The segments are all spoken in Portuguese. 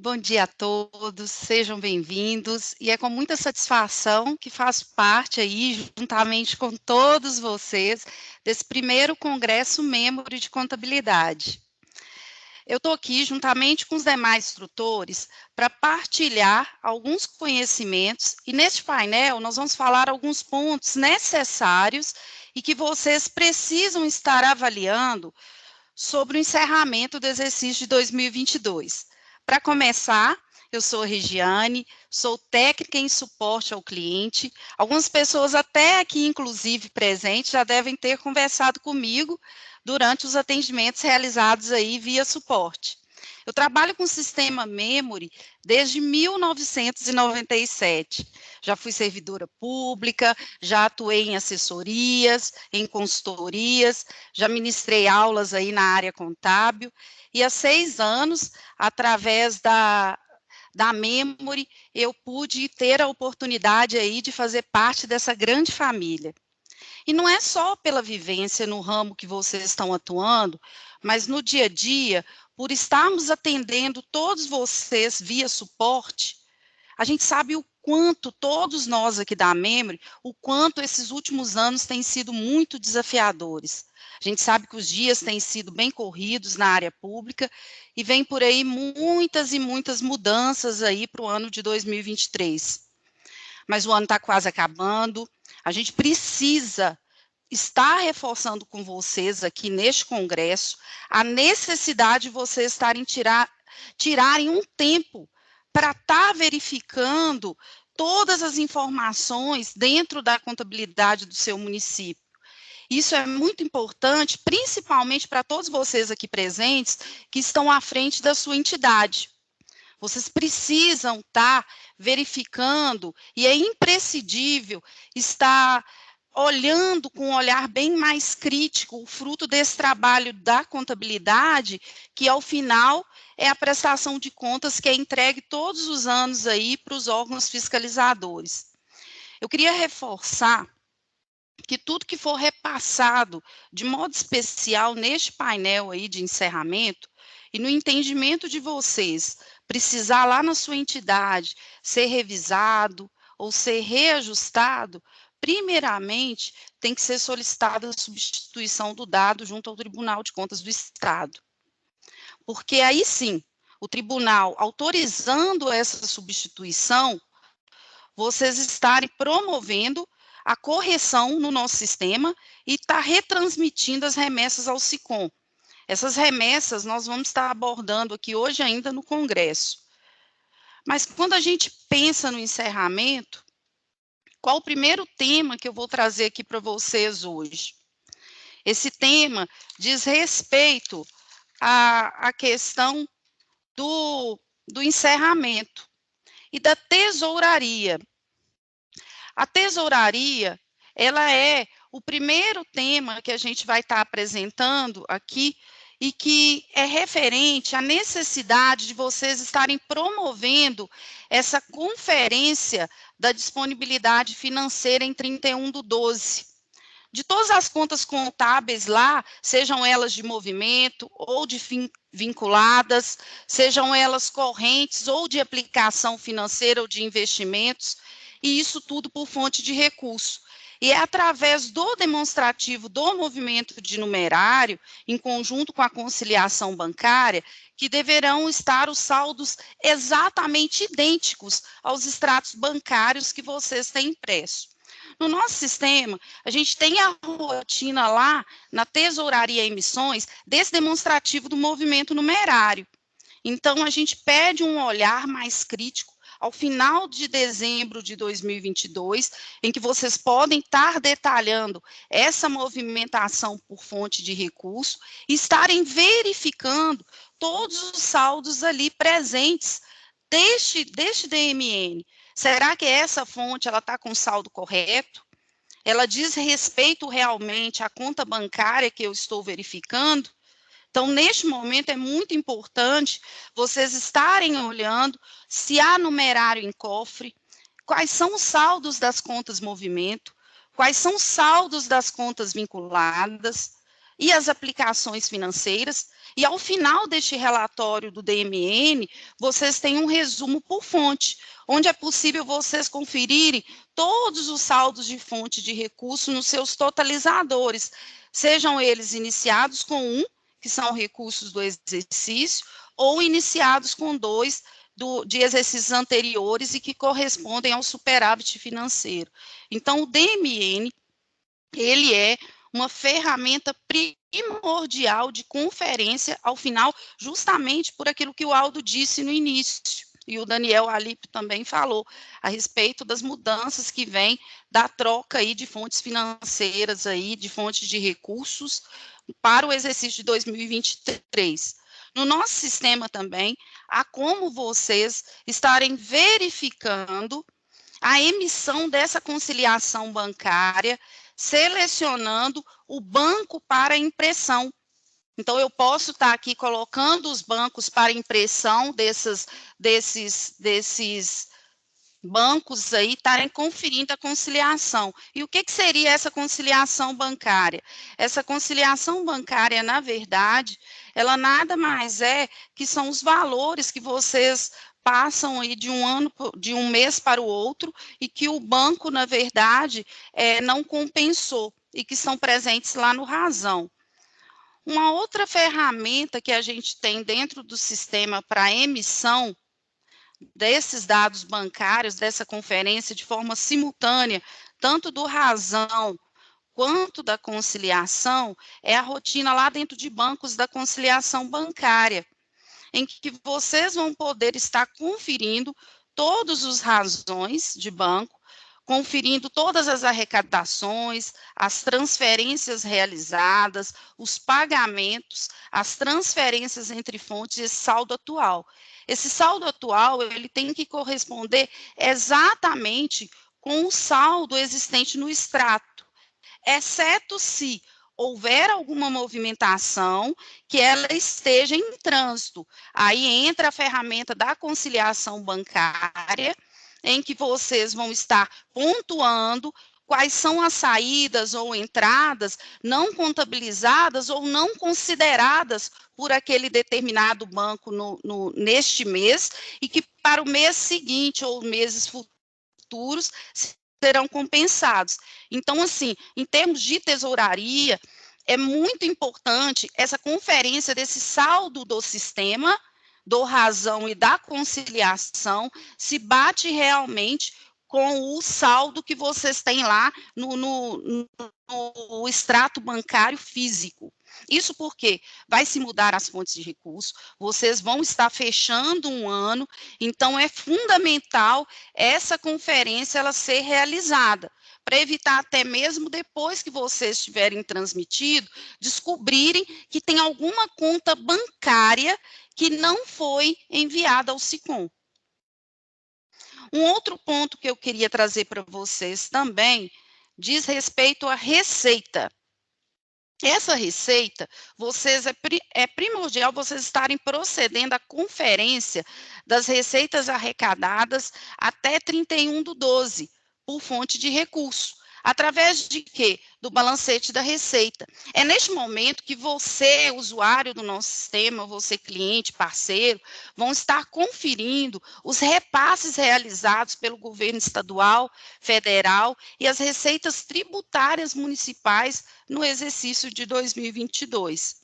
Bom dia a todos, sejam bem-vindos, e é com muita satisfação que faço parte aí, juntamente com todos vocês, desse primeiro Congresso Memory de Contabilidade. Eu estou aqui, juntamente com os demais instrutores, para partilhar alguns conhecimentos, e neste painel nós vamos falar alguns pontos necessários e que vocês precisam estar avaliando sobre o encerramento do exercício de 2022. Para começar, eu sou Regiane, sou técnica em suporte ao cliente. Algumas pessoas até aqui, inclusive presentes, já devem ter conversado comigo durante os atendimentos realizados aí via suporte. Eu trabalho com o sistema Memory desde 1997. Já fui servidora pública, já atuei em assessorias, em consultorias, já ministrei aulas aí na área contábil, e há 6 anos, através da Memory, eu pude ter a oportunidade aí de fazer parte dessa grande família. E não é só pela vivência no ramo que vocês estão atuando, mas no dia a dia, por estarmos atendendo todos vocês via suporte, a gente sabe o quanto, todos nós aqui da Memory, o quanto esses últimos anos têm sido muito desafiadores. A gente sabe que os dias têm sido bem corridos na área pública e vem por aí muitas e muitas mudanças aí para o ano de 2023. Mas o ano está quase acabando, a gente precisa estar reforçando com vocês aqui neste congresso a necessidade de vocês tirarem um tempo para estar verificando todas as informações dentro da contabilidade do seu município. Isso é muito importante, principalmente para todos vocês aqui presentes que estão à frente da sua entidade. Vocês precisam estar verificando, e é imprescindível estar olhando com um olhar bem mais crítico o fruto desse trabalho da contabilidade, que ao final é a prestação de contas que é entregue todos os anos aí para os órgãos fiscalizadores. Eu queria reforçar que tudo que for repassado de modo especial neste painel aí de encerramento, e no entendimento de vocês, precisar lá na sua entidade ser revisado ou ser reajustado, primeiramente tem que ser solicitada a substituição do dado junto ao Tribunal de Contas do Estado. Porque aí sim, o tribunal autorizando essa substituição, vocês estarem promovendo a correção no nosso sistema e está retransmitindo as remessas ao SICOM. Essas remessas nós vamos estar abordando aqui hoje ainda no Congresso. Mas quando a gente pensa no encerramento, qual o primeiro tema que eu vou trazer aqui para vocês hoje? Esse tema diz respeito à questão do encerramento e da tesouraria. A tesouraria, ela é o primeiro tema que a gente vai estar apresentando aqui e que é referente à necessidade de vocês estarem promovendo essa conferência da disponibilidade financeira em 31/12. De todas as contas contábeis lá, sejam elas de movimento ou de vinculadas, sejam elas correntes ou de aplicação financeira ou de investimentos, e isso tudo por fonte de recurso. E é através do demonstrativo do movimento de numerário, em conjunto com a conciliação bancária, que deverão estar os saldos exatamente idênticos aos extratos bancários que vocês têm impresso. No nosso sistema, a gente tem a rotina lá, na tesouraria emissões, desse demonstrativo do movimento numerário. Então, a gente pede um olhar mais crítico ao final de dezembro de 2022, em que vocês podem estar detalhando essa movimentação por fonte de recurso e estarem verificando todos os saldos ali presentes deste DMN. Será que essa fonte está com saldo correto? Ela diz respeito realmente à conta bancária que eu estou verificando? Então, neste momento, é muito importante vocês estarem olhando se há numerário em cofre, quais são os saldos das contas movimento, quais são os saldos das contas vinculadas, e as aplicações financeiras, e ao final deste relatório do DMN, vocês têm um resumo por fonte, onde é possível vocês conferirem todos os saldos de fonte de recurso nos seus totalizadores, sejam eles iniciados com 1, que são recursos do exercício, ou iniciados com 2, de exercícios anteriores e que correspondem ao superávit financeiro. Então, o DMN, ele é uma ferramenta primordial de conferência ao final, justamente por aquilo que o Aldo disse no início, e o Daniel Alípio também falou, a respeito das mudanças que vêm da troca aí de fontes financeiras, aí, de fontes de recursos, para o exercício de 2023. No nosso sistema também, há como vocês estarem verificando a emissão dessa conciliação bancária, selecionando o banco para impressão. Então, eu posso estar aqui colocando os bancos para impressão desses bancos aí estarem conferindo a conciliação. E o que seria essa conciliação bancária? Essa conciliação bancária, na verdade, ela nada mais é que são os valores que vocês passam aí de um mês para o outro, e que o banco, na verdade, não compensou, e que são presentes lá no Razão. Uma outra ferramenta que a gente tem dentro do sistema para emissão desses dados bancários, dessa conferência, de forma simultânea, tanto do Razão quanto da conciliação, é a rotina lá dentro de bancos da conciliação bancária, em que vocês vão poder estar conferindo todos os razões de banco, conferindo todas as arrecadações, as transferências realizadas, os pagamentos, as transferências entre fontes e esse saldo atual. Esse saldo atual, ele tem que corresponder exatamente com o saldo existente no extrato, exceto se houver alguma movimentação que ela esteja em trânsito. Aí entra a ferramenta da conciliação bancária, em que vocês vão estar pontuando quais são as saídas ou entradas não contabilizadas ou não consideradas por aquele determinado banco neste mês, e que para o mês seguinte ou meses futuros serão compensados. Então, assim, em termos de tesouraria, é muito importante essa conferência desse saldo do sistema, do Razão e da conciliação, se bate realmente com o saldo que vocês têm lá no extrato bancário físico. Isso porque vai se mudar as fontes de recurso, vocês vão estar fechando um ano, então é fundamental essa conferência ela ser realizada, para evitar até mesmo depois que vocês tiverem transmitido, descobrirem que tem alguma conta bancária que não foi enviada ao SICOM. Um outro ponto que eu queria trazer para vocês também diz respeito à receita. Essa receita, é primordial vocês estarem procedendo à conferência das receitas arrecadadas até 31/12, por fonte de recurso. Através de quê? Do balancete da receita. É neste momento que você, usuário do nosso sistema, você cliente, parceiro, vão estar conferindo os repasses realizados pelo governo estadual, federal e as receitas tributárias municipais no exercício de 2022.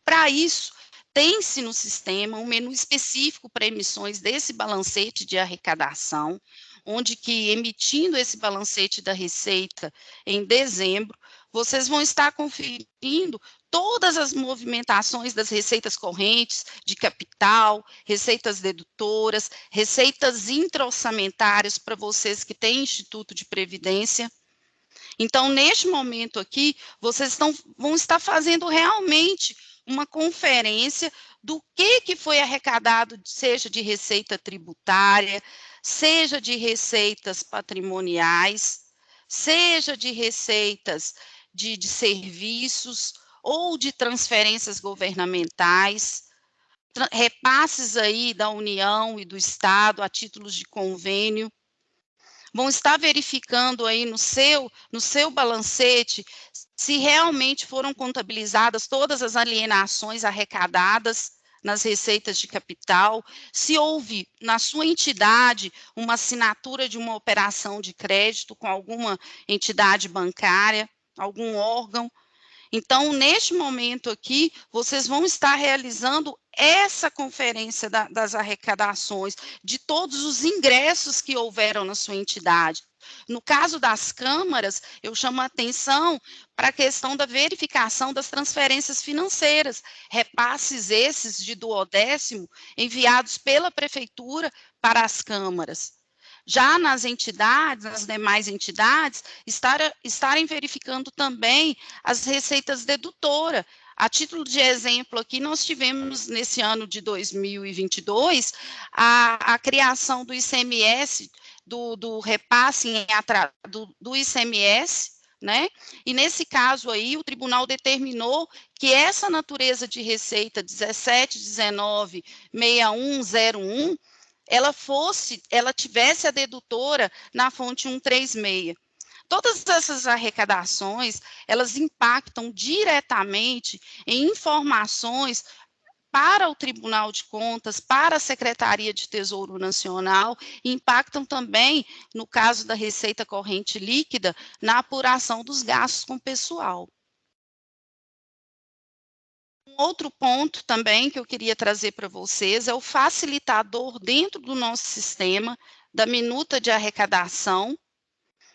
Para isso, tem-se no sistema um menu específico para emissões desse balancete de arrecadação, onde que, emitindo esse balancete da receita em dezembro, vocês vão estar conferindo todas as movimentações das receitas correntes, de capital, receitas dedutoras, receitas intra-orçamentárias para vocês que têm Instituto de Previdência. Então, neste momento aqui, vocês vão estar fazendo realmente uma conferência do que foi arrecadado, seja de receita tributária, seja de receitas patrimoniais, seja de receitas de serviços ou de transferências governamentais, repasses aí da União e do Estado a títulos de convênio. vão estar verificando aí no seu balancete se realmente foram contabilizadas todas as alienações arrecadadas nas receitas de capital, se houve na sua entidade uma assinatura de uma operação de crédito com alguma entidade bancária, algum órgão. Então, neste momento aqui, vocês vão estar realizando essa conferência das arrecadações, de todos os ingressos que houveram na sua entidade. No caso das câmaras, eu chamo a atenção para a questão da verificação das transferências financeiras, repasses esses de duodécimo enviados pela prefeitura para as câmaras. Já nas entidades, nas demais entidades, estarem verificando também as receitas dedutoras. A título de exemplo aqui, nós tivemos nesse ano de 2022 a criação do ICMS, do repasse do ICMS, né? E nesse caso aí, o tribunal determinou que essa natureza de receita 1719-6101 ela tivesse a dedutora na fonte 136. Todas essas arrecadações, elas impactam diretamente em informações para o Tribunal de Contas, para a Secretaria de Tesouro Nacional, e impactam também, no caso da receita corrente líquida, na apuração dos gastos com pessoal. Um outro ponto também que eu queria trazer para vocês é o facilitador dentro do nosso sistema da minuta de arrecadação,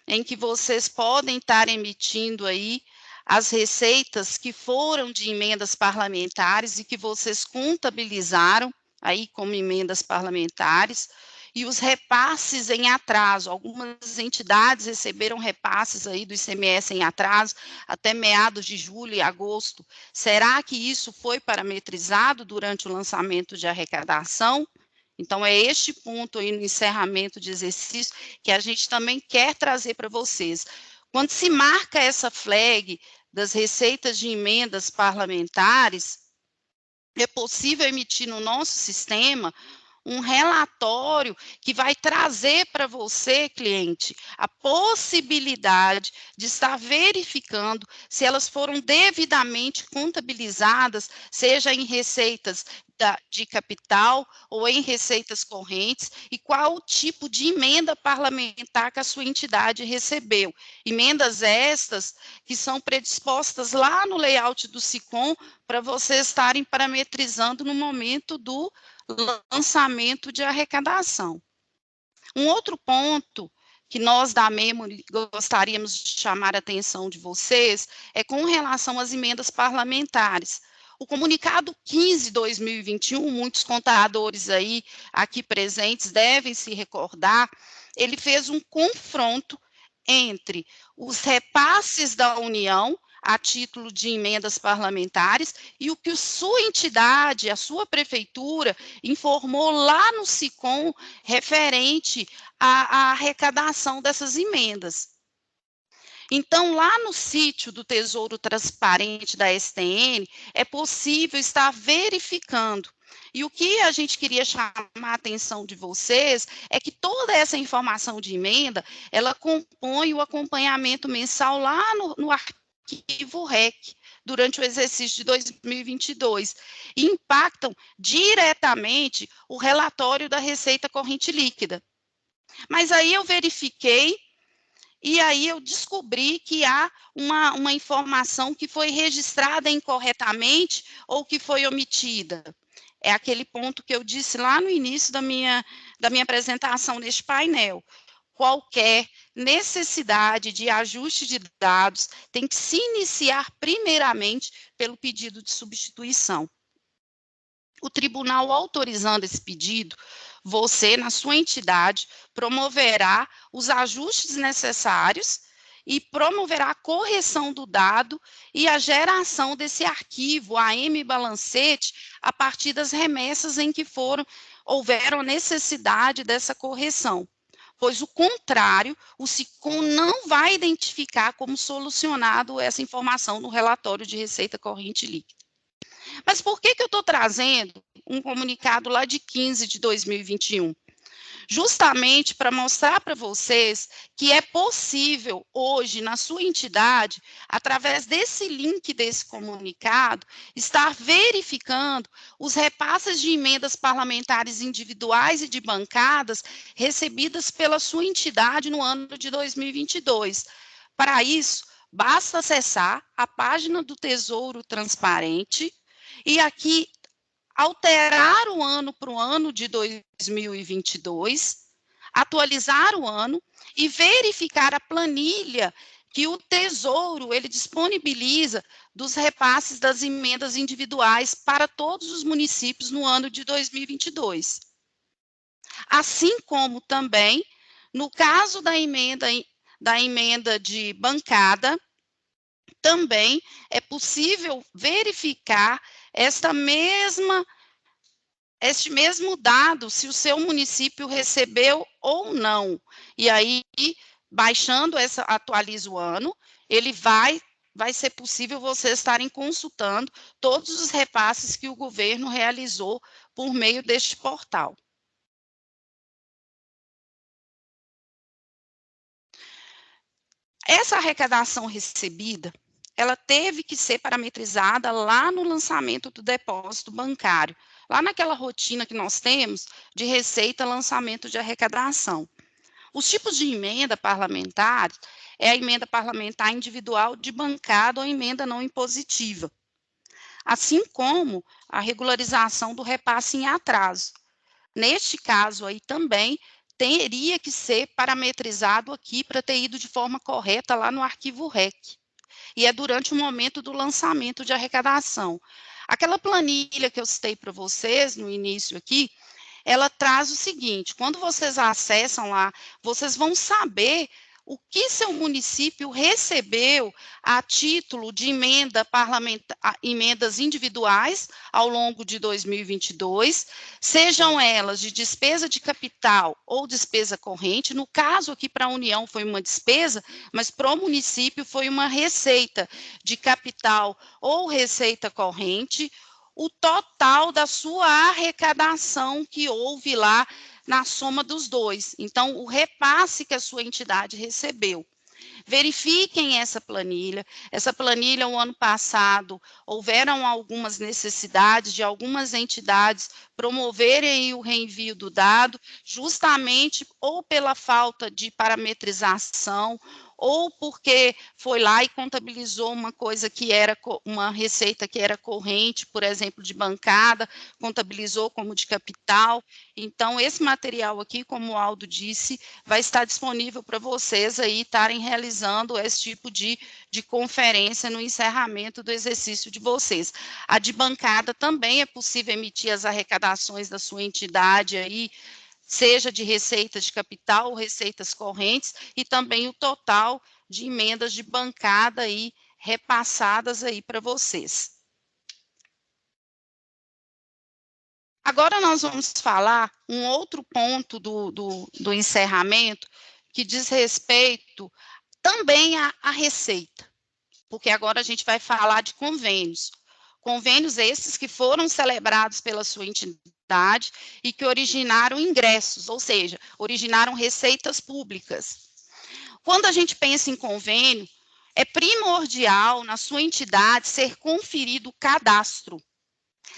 em que vocês podem estar emitindo aí as receitas que foram de emendas parlamentares e que vocês contabilizaram aí como emendas parlamentares, e os repasses em atraso. Algumas entidades receberam repasses aí do ICMS em atraso até meados de julho e agosto. Será que isso foi parametrizado durante o lançamento de arrecadação? Então, é este ponto aí no encerramento de exercício que a gente também quer trazer para vocês. Quando se marca essa flag das receitas de emendas parlamentares, é possível emitir no nosso sistema um relatório que vai trazer para você, cliente, a possibilidade de estar verificando se elas foram devidamente contabilizadas, seja em receitas de capital ou em receitas correntes, e qual o tipo de emenda parlamentar que a sua entidade recebeu. Emendas estas que são predispostas lá no layout do SICOM para vocês estarem parametrizando no momento do lançamento de arrecadação. Um outro ponto que nós da Memo gostaríamos de chamar a atenção de vocês é com relação às emendas parlamentares. O comunicado 15/2021, muitos contadores aí aqui presentes devem se recordar, ele fez um confronto entre os repasses da União a título de emendas parlamentares e o que a sua entidade, a sua prefeitura, informou lá no SICOM referente à arrecadação dessas emendas. Então, lá no sítio do Tesouro Transparente da STN, é possível estar verificando. E o que a gente queria chamar a atenção de vocês é que toda essa informação de emenda, ela compõe o acompanhamento mensal lá no arquivo REC, durante o exercício de 2022, e impactam diretamente o relatório da receita corrente líquida. Mas aí eu verifiquei, e aí eu descobri que há uma informação que foi registrada incorretamente ou que foi omitida. É aquele ponto que eu disse lá no início da minha apresentação neste painel. Qualquer necessidade de ajuste de dados tem que se iniciar primeiramente pelo pedido de substituição. O tribunal autorizando esse pedido, você, na sua entidade, promoverá os ajustes necessários e promoverá a correção do dado e a geração desse arquivo AM Balancete a partir das remessas em que houveram necessidade dessa correção. Pois o contrário, o SICOM não vai identificar como solucionado essa informação no relatório de receita corrente líquida. Mas por que eu estou trazendo um comunicado lá de 15 de 2021? justamente para mostrar para vocês que é possível hoje, na sua entidade, através desse link desse comunicado, estar verificando os repasses de emendas parlamentares individuais e de bancadas recebidas pela sua entidade no ano de 2022. Para isso, basta acessar a página do Tesouro Transparente e aqui alterar o ano para o ano de 2022, atualizar o ano e verificar a planilha que o Tesouro ele disponibiliza dos repasses das emendas individuais para todos os municípios no ano de 2022. Assim como também, no caso da emenda de bancada, também é possível verificar este mesmo dado, se o seu município recebeu ou não. E aí, baixando essa, atualiza o ano, ele vai ser possível vocês estarem consultando todos os repasses que o governo realizou por meio deste portal. Essa arrecadação recebida, ela teve que ser parametrizada lá no lançamento do depósito bancário, lá naquela rotina que nós temos de receita, lançamento de arrecadação. Os tipos de emenda parlamentar é a emenda parlamentar individual de bancada ou emenda não impositiva, assim como a regularização do repasse em atraso. Neste caso aí também teria que ser parametrizado aqui para ter ido de forma correta lá no arquivo REC. E é durante o momento do lançamento de arrecadação. Aquela planilha que eu citei para vocês no início aqui, ela traz o seguinte: quando vocês acessam lá, vocês vão saber o que seu município recebeu a título de emenda parlamentar, emendas individuais ao longo de 2022, sejam elas de despesa de capital ou despesa corrente. No caso aqui para a União foi uma despesa, mas para o município foi uma receita de capital ou receita corrente, o total da sua arrecadação que houve lá na soma dos dois. Então, o repasse que a sua entidade recebeu. Verifiquem essa planilha. Essa planilha, o ano passado, houveram algumas necessidades de algumas entidades promoverem o reenvio do dado, justamente ou pela falta de parametrização, ou porque foi lá e contabilizou uma coisa que era uma receita que era corrente, por exemplo, de bancada, contabilizou como de capital. Então, esse material aqui, como o Aldo disse, vai estar disponível para vocês aí estarem realizando esse tipo de conferência no encerramento do exercício de vocês. A de bancada também é possível emitir as arrecadações da sua entidade aí, seja de receitas de capital ou receitas correntes, e também o total de emendas de bancada aí repassadas aí para vocês. Agora nós vamos falar um outro ponto do encerramento, que diz respeito também à receita, porque agora a gente vai falar de convênios. Convênios esses que foram celebrados pela sua entidade e que originaram ingressos, ou seja, originaram receitas públicas. Quando a gente pensa em convênio, é primordial na sua entidade ser conferido o cadastro.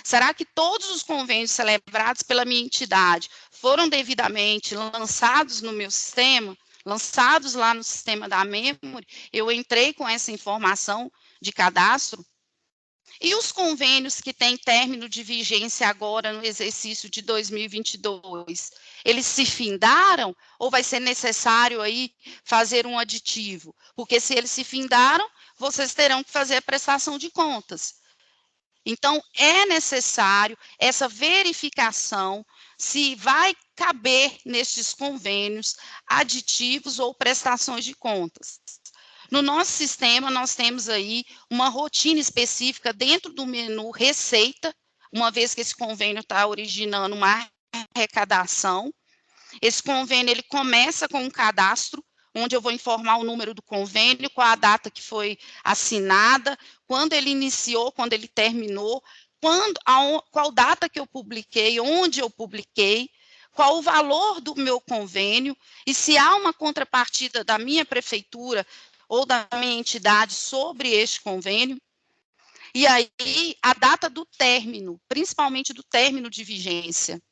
Será que todos os convênios celebrados pela minha entidade foram devidamente lançados no meu sistema? Lançados lá no sistema da Memory? Eu entrei com essa informação de cadastro? E os convênios que têm término de vigência agora no exercício de 2022, eles se findaram ou vai ser necessário aí fazer um aditivo? Porque se eles se findaram, vocês terão que fazer a prestação de contas. Então, é necessário essa verificação se vai caber nestes convênios aditivos ou prestações de contas. No nosso sistema, nós temos aí uma rotina específica dentro do menu Receita, uma vez que esse convênio está originando uma arrecadação. Esse convênio, ele começa com um cadastro, onde eu vou informar o número do convênio, qual a data que foi assinada, quando ele iniciou, quando ele terminou, qual data que eu publiquei, onde eu publiquei, qual o valor do meu convênio e se há uma contrapartida da minha prefeitura ou da minha entidade sobre este convênio. E aí, a data do término, principalmente do término de vigência.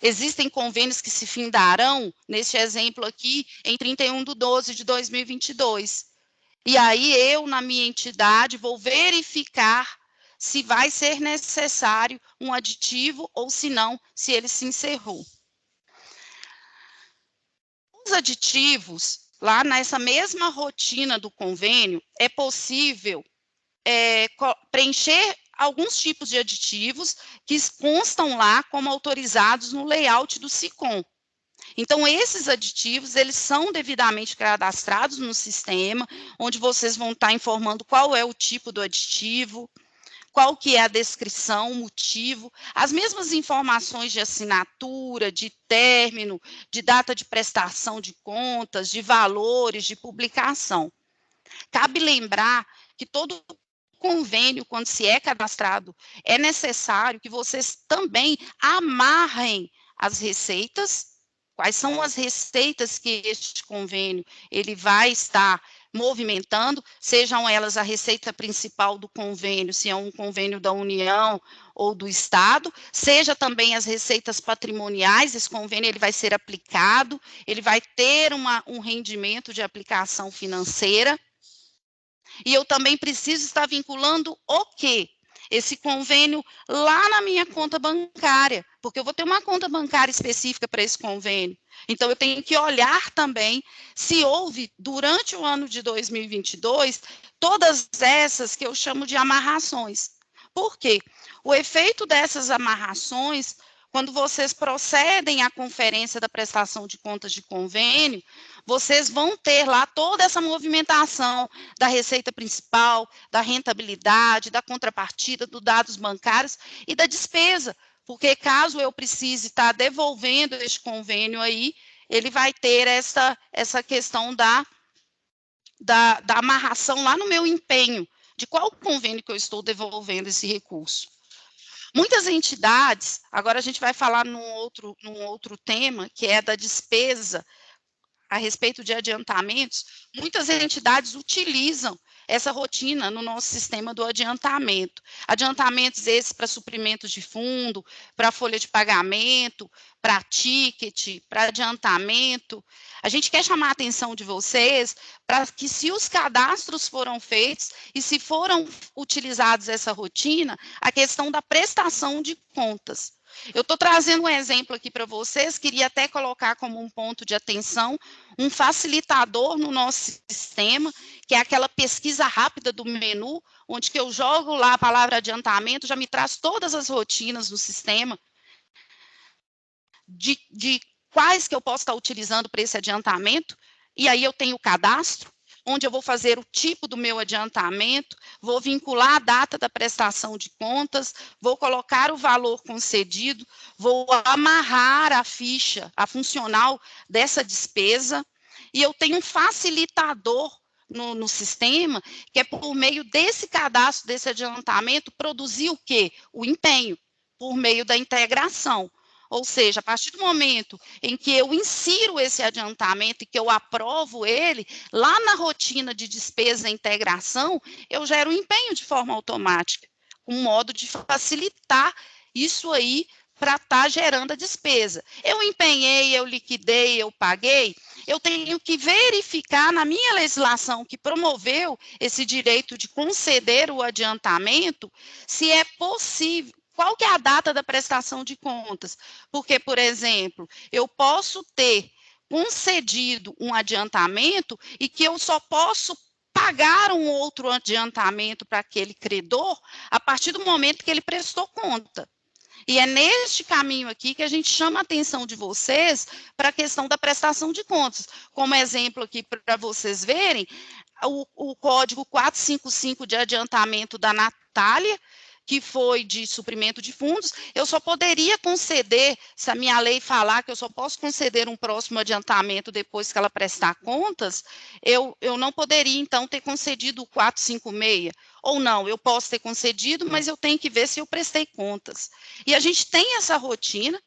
Existem convênios que se findarão, neste exemplo aqui, em 31/12/2022. E aí, eu, na minha entidade, vou verificar se vai ser necessário um aditivo ou se não, se ele se encerrou. Os aditivos, lá nessa mesma rotina do convênio, é possível preencher alguns tipos de aditivos que constam lá como autorizados no layout do SICOM. Então, esses aditivos, eles são devidamente cadastrados no sistema, onde vocês vão estar informando qual é o tipo do aditivo, qual que é a descrição, o motivo, as mesmas informações de assinatura, de término, de data de prestação de contas, de valores, de publicação. Cabe lembrar que todo convênio, quando se é cadastrado, é necessário que vocês também amarrem as receitas. Quais são as receitas que este convênio ele vai estar movimentando, sejam elas a receita principal do convênio, se é um convênio da União ou do Estado, seja também as receitas patrimoniais, esse convênio ele vai ser aplicado, ele vai ter um rendimento de aplicação financeira. E eu também preciso estar vinculando o quê? Esse convênio lá na minha conta bancária, porque eu vou ter uma conta bancária específica para esse convênio. Então, eu tenho que olhar também se houve, durante o ano de 2022, todas essas que eu chamo de amarrações. Por quê? O efeito dessas amarrações, quando vocês procedem à conferência da prestação de contas de convênio, vocês vão ter lá toda essa movimentação da receita principal, da rentabilidade, da contrapartida, dos dados bancários e da despesa, porque caso eu precise estar devolvendo este convênio aí, ele vai ter essa questão da amarração lá no meu empenho, de qual convênio que eu estou devolvendo esse recurso. Muitas entidades, agora a gente vai falar num outro tema, que é da despesa a respeito de adiantamentos, muitas entidades utilizam essa rotina no nosso sistema do adiantamento. Adiantamentos esses para suprimentos de fundo, para folha de pagamento, para ticket, para adiantamento. A gente quer chamar a atenção de vocês para que, se os cadastros foram feitos e se foram utilizados essa rotina, a questão da prestação de contas. Eu estou trazendo um exemplo aqui para vocês, queria até colocar como um ponto de atenção, um facilitador no nosso sistema, que é aquela pesquisa rápida do menu, onde que eu jogo lá a palavra adiantamento, já me traz todas as rotinas no sistema, de quais que eu posso estar utilizando para esse adiantamento, e aí eu tenho o cadastro, onde eu vou fazer o tipo do meu adiantamento, vou vincular a data da prestação de contas, vou colocar o valor concedido, vou amarrar a ficha, a funcional dessa despesa, e eu tenho um facilitador no sistema, que é por meio desse cadastro, desse adiantamento, produzir o quê? O empenho, por meio da integração. Ou seja, a partir do momento em que eu insiro esse adiantamento e que eu aprovo ele, lá na rotina de despesa e integração, eu gero um empenho de forma automática, um modo de facilitar isso aí para estar gerando a despesa. Eu empenhei, eu liquidei, eu paguei, eu tenho que verificar na minha legislação que promoveu esse direito de conceder o adiantamento, se é possível. Qual que é a data da prestação de contas? Porque, por exemplo, eu posso ter concedido um adiantamento e que eu só posso pagar um outro adiantamento para aquele credor a partir do momento que ele prestou conta. E é neste caminho aqui que a gente chama a atenção de vocês para a questão da prestação de contas. Como exemplo aqui para vocês verem, o código 455 de adiantamento da Natália, que foi de suprimento de fundos, eu só poderia conceder, se a minha lei falar que eu só posso conceder um próximo adiantamento depois que ela prestar contas, eu não poderia, então, ter concedido o 456, ou não, eu posso ter concedido, mas eu tenho que ver se eu prestei contas. E a gente tem essa rotina,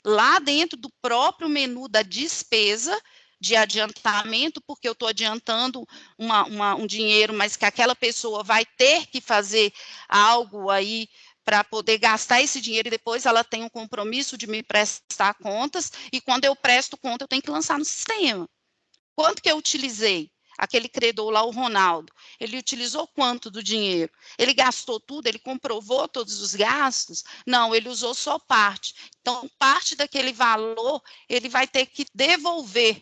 lá dentro do próprio menu da despesa de adiantamento, porque eu estou adiantando um dinheiro, mas que aquela pessoa vai ter que fazer algo aí para poder gastar esse dinheiro e depois ela tem um compromisso de me prestar contas, e quando eu presto conta, eu tenho que lançar no sistema. Quanto que eu utilizei? Aquele credor lá, o Ronaldo, ele utilizou quanto do dinheiro? Ele gastou tudo? Ele comprovou todos os gastos? Não, ele usou só parte. Então, parte daquele valor, ele vai ter que devolver.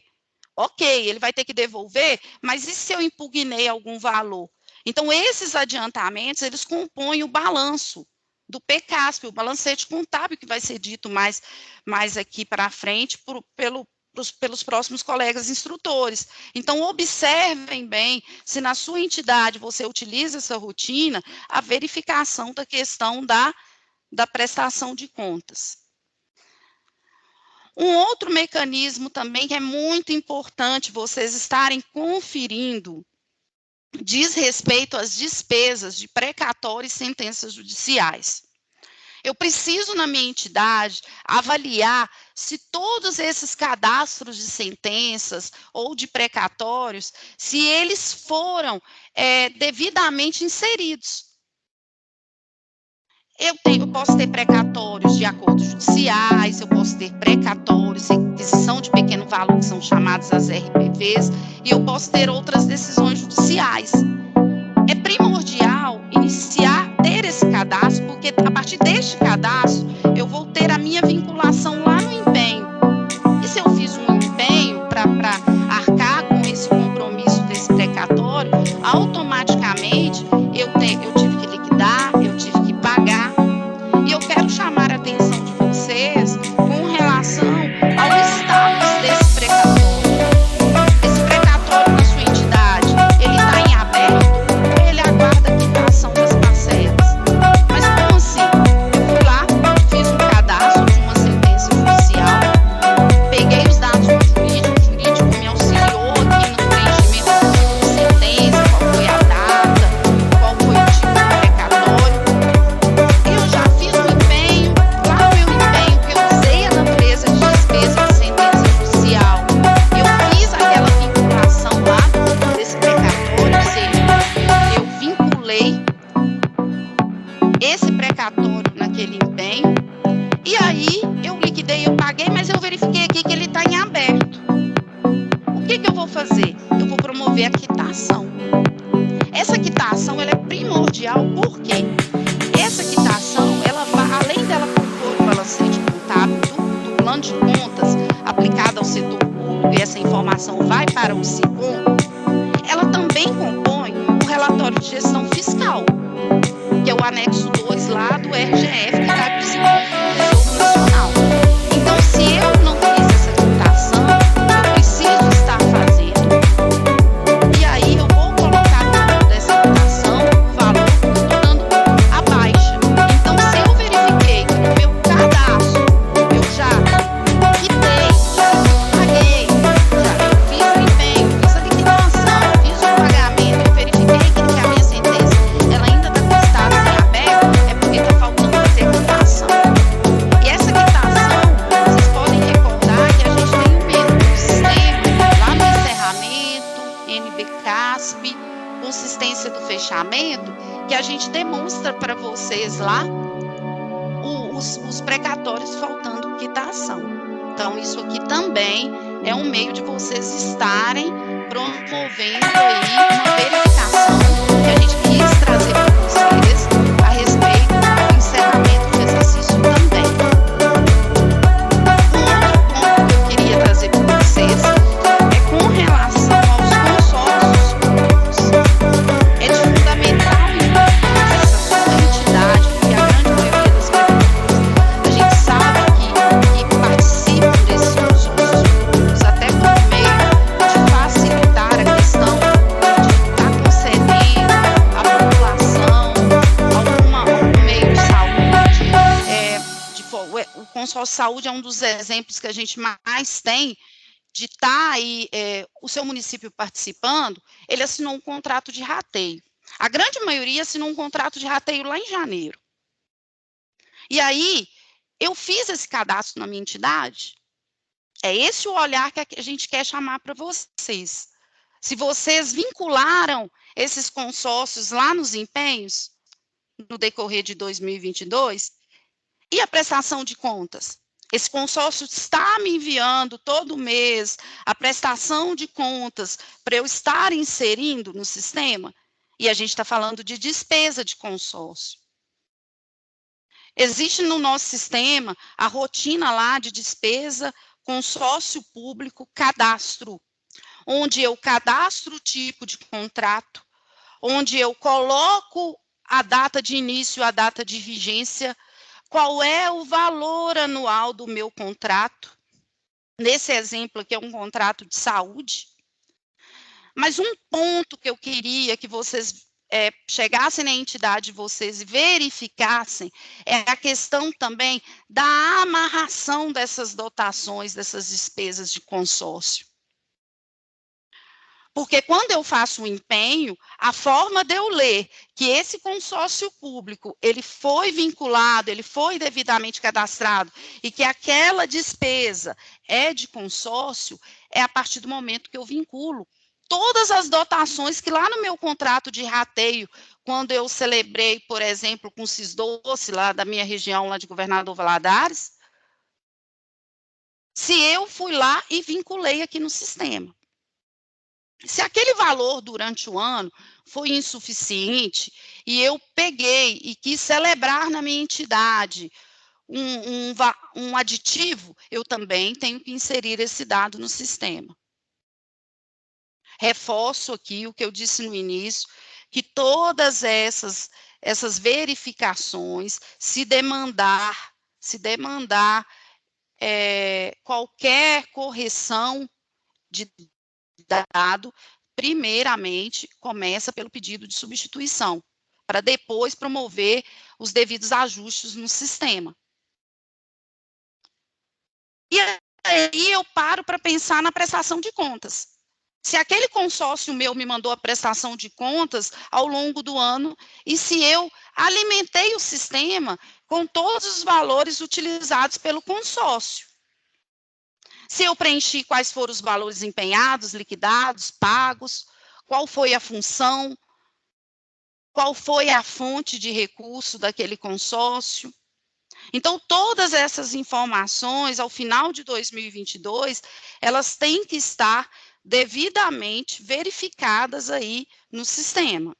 Ok, ele vai ter que devolver, mas e se eu impugnei algum valor? Então, esses adiantamentos, eles compõem o balanço do PCASP, o balancete contábil, que vai ser dito mais aqui para frente pelos próximos colegas instrutores. Então, observem bem se na sua entidade você utiliza essa rotina, a verificação da questão da prestação de contas. Um outro mecanismo também que é muito importante vocês estarem conferindo diz respeito às despesas de precatório e sentenças judiciais. Eu preciso, na minha entidade, avaliar se todos esses cadastros de sentenças ou de precatórios, se eles foram devidamente inseridos. Eu posso ter precatórios de acordos judiciais, eu posso ter precatórios, requisição de pequeno valor, que são chamados as RPVs, e eu posso ter outras decisões judiciais. É primordial ter esse cadastro, porque a partir deste cadastro, eu vou ter a minha vinculação lá no empenho. E se eu fiz um empenho para arcar com esse compromisso desse precatório, automaticamente eu tive que liquidar, eu tive que pagar. E eu quero chamar a atenção de vocês com relação ao status desse precatório. Esse precatório na sua entidade, ele está em aberto ou ele aguarda a quitação das parcelas? Mas como assim? Eu fui lá, fiz um cadastro de uma sentença judicial, peguei os dados do jurídico, o jurídico me auxiliou aqui no preenchimento da sentença, qual foi a data, qual foi o tipo de precatório. Eu já fiz o empenho, lá no meu empenho, que eu usei a natureza de despesa de sentença judicial. Eu fiz aquela vinculação lá desse precatório, ou seja, eu vinculei esse precatório naquele empenho, e aí eu liquidei, eu paguei, mas eu verifiquei aqui que ele está em aberto. O que eu vou fazer? Eu vou promover a quitação. Essa quitação, ela é primordial, por quê? Essa quitação, ela vai, além dela compor o balancete contábil do plano de contas aplicado ao setor público, e essa informação vai para o SICOM, ela também compõe o relatório de gestão fiscal, que é o anexo 2 lá do RGF, que está do SICOM, do Tesouro Nacional. Então, se eu não fiz essa quitação, eu preciso estar fazendo. E aí eu vou colocar dentro dessa quitação o valor que eu estou dando a baixa. Então, se eu verifiquei que no meu cadastro eu já quitei, já paguei, eu fiz o empenho, fiz a liquidação, fiz o pagamento, eu verifiquei que a minha sentença ela ainda está com status em aberto, é porque está faltando fazer a quitação. E essa quitação, vocês podem recordar que a gente tem um método do sistema, lá no encerramento, NBCASP, consistência do fechamento, que a gente demonstra para vocês lá os precatórios faltando quitação. Então, isso aqui também é um meio de vocês estarem promovendo aí uma verificação que a gente quis trazer para vocês a respeito do encerramento do exercício também. Um outro ponto que eu queria trazer para vocês é com relação aos consórcios públicos. É de fundamental importância essa sua entidade, porque a grande maioria das pessoas, a gente sabe que participam desses consórcios públicos até por meio de facilitar a questão de estar concedendo à população algum meio de saúde. O consórcio de saúde é um dos exemplos que a gente mais tem de estar aí, o seu município participando. Ele assinou um contrato de rateio. A grande maioria assinou um contrato de rateio lá em janeiro. E aí, Eu fiz esse cadastro na minha entidade? É esse o olhar que a gente quer chamar para vocês. Se vocês vincularam esses consórcios lá nos empenhos, no decorrer de 2022, e a prestação de contas? Esse consórcio está me enviando todo mês a prestação de contas para eu estar inserindo no sistema? E a gente está falando de despesa de consórcio. Existe no nosso sistema a rotina lá de despesa, consórcio público, cadastro, onde eu cadastro o tipo de contrato, onde eu coloco a data de início, a data de vigência, qual é o valor anual do meu contrato. Nesse exemplo aqui é um contrato de saúde. Mas um ponto que eu queria que vocês chegassem na entidade de vocês e verificassem é a questão também da amarração dessas dotações, dessas despesas de consórcio. Porque quando eu faço um empenho, a forma de eu ler que esse consórcio público, ele foi vinculado, ele foi devidamente cadastrado, e que aquela despesa é de consórcio, é a partir do momento que eu vinculo todas as dotações que lá no meu contrato de rateio, quando eu celebrei, por exemplo, com o Cisdoce, lá da minha região, lá de Governador Valadares, se eu fui lá e vinculei aqui no sistema. Se aquele valor durante o ano foi insuficiente e eu peguei e quis celebrar na minha entidade um aditivo, eu também tenho que inserir esse dado no sistema. Reforço aqui o que eu disse no início, que todas essas verificações, se demandar qualquer correção de dado, primeiramente, começa pelo pedido de substituição, para depois promover os devidos ajustes no sistema. E aí eu paro para pensar na prestação de contas. Se aquele consórcio meu me mandou a prestação de contas ao longo do ano, e se eu alimentei o sistema com todos os valores utilizados pelo consórcio. Se eu preenchi quais foram os valores empenhados, liquidados, pagos, qual foi a função, qual foi a fonte de recurso daquele consórcio. Então, todas essas informações, ao final de 2022, elas têm que estar devidamente verificadas aí no sistema.